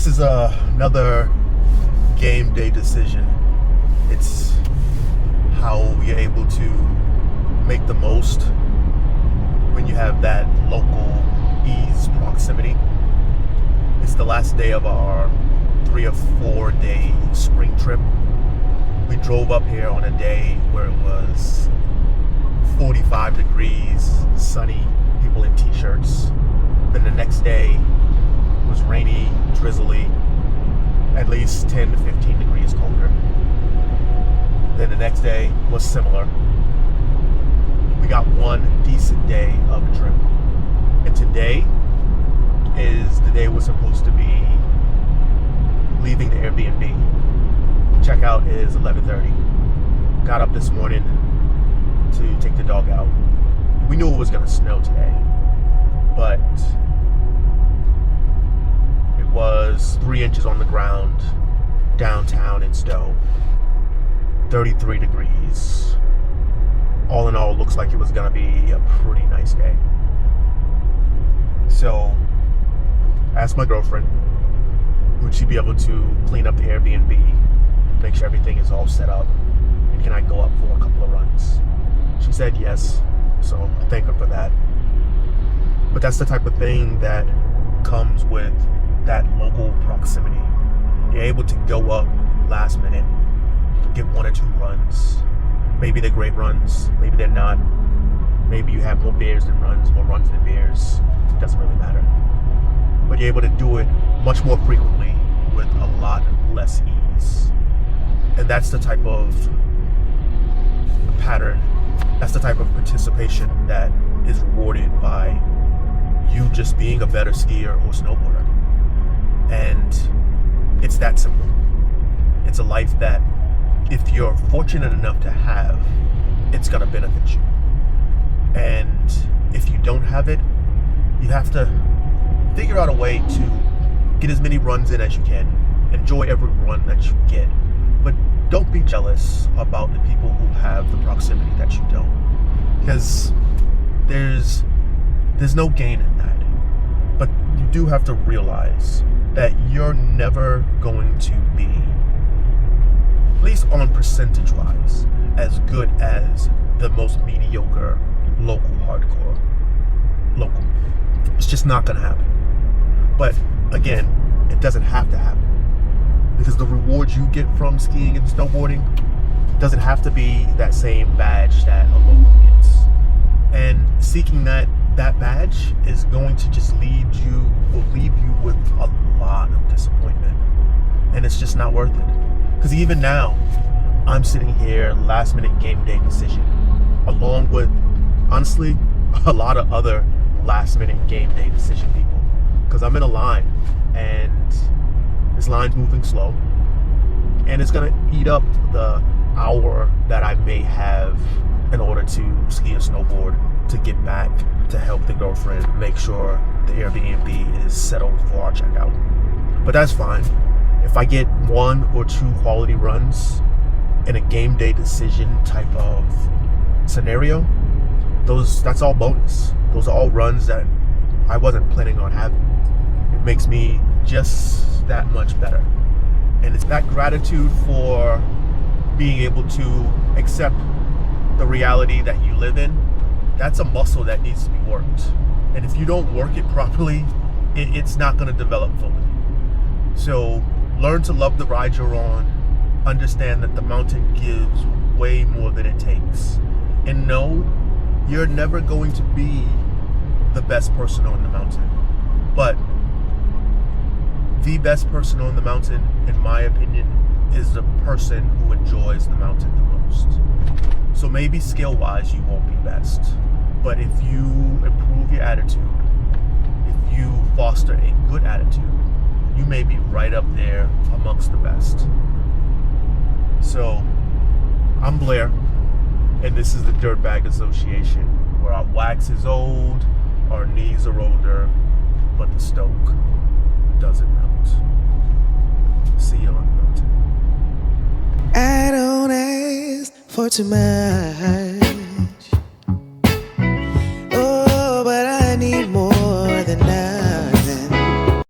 This is another game day decision. It's how you're able to make the most when you have that local ease proximity. It's the last day of our 3 or 4 day spring trip. We drove up here on a day where it was 45 degrees, sunny, people in t-shirts. Then the next day was rainy, drizzly, at least 10 to 15 degrees colder. Then the next day was similar. We got one decent day of a trip. And today is the day we're supposed to be leaving the Airbnb. Checkout is 11:30. Got up this morning to take the dog out. We knew it was gonna snow today, but it was 3 inches on the ground downtown in Stowe. 33 degrees. All in all, looks like it was gonna be a pretty nice day. So, I asked my girlfriend, would she be able to clean up the Airbnb, make sure everything is all set up, and can I go up for a couple of runs? She said yes, so I thank her for that. But that's the type of thing that comes with that local proximity. You're able to go up last minute, get 1 or 2 runs. Maybe they're great runs, maybe they're not. Maybe you have more beers than runs, more runs than beers. It doesn't really matter. But you're able to do it much more frequently with a lot less ease. And that's the type of pattern, that's the type of participation that is rewarded by you just being a better skier or snowboarder. And it's that simple. It's a life that if you're fortunate enough to have, it's gonna benefit you. And if you don't have it, you have to figure out a way to get as many runs in as you can. Enjoy every run that you get. But don't be jealous about the people who have the proximity that you don't. Because there's no gain in that. But you do have to realize that you're never going to be, at least on percentage wise, as good as the most mediocre local hardcore local. It's just not gonna happen. But again, it doesn't have to happen, because the reward you get from skiing and snowboarding doesn't have to be that same badge that a local gets. And seeking that badge is going to just leave you with a lot of disappointment. And it's just not worth it. Because even now, I'm sitting here, last minute game day decision, along with, honestly, a lot of other last minute game day decision people. Because I'm in a line, and this line's moving slow, and it's gonna eat up the hour that I may have in order to ski or snowboard, to get back to help the girlfriend make sure the Airbnb is settled for our checkout. But that's fine. If I get 1 or 2 quality runs in a game day decision type of scenario, that's all bonus. Those are all runs that I wasn't planning on having. It makes me just that much better. And it's that gratitude for being able to accept the reality that you live in. That's a muscle that needs to be worked. And if you don't work it properly, it's not going to develop fully. So learn to love the ride you're on. Understand that the mountain gives way more than it takes. And know you're never going to be the best person on the mountain. But the best person on the mountain, in my opinion, is the person who enjoys the mountain the most. So maybe skill-wise you won't be best, but if you improve your attitude, if you foster a good attitude, you may be right up there amongst the best. So, I'm Blair, and this is the Dirtbag Association, where our wax is old, our knees are older, but the stoke doesn't melt. See you on the mountain. I don't ask for too much.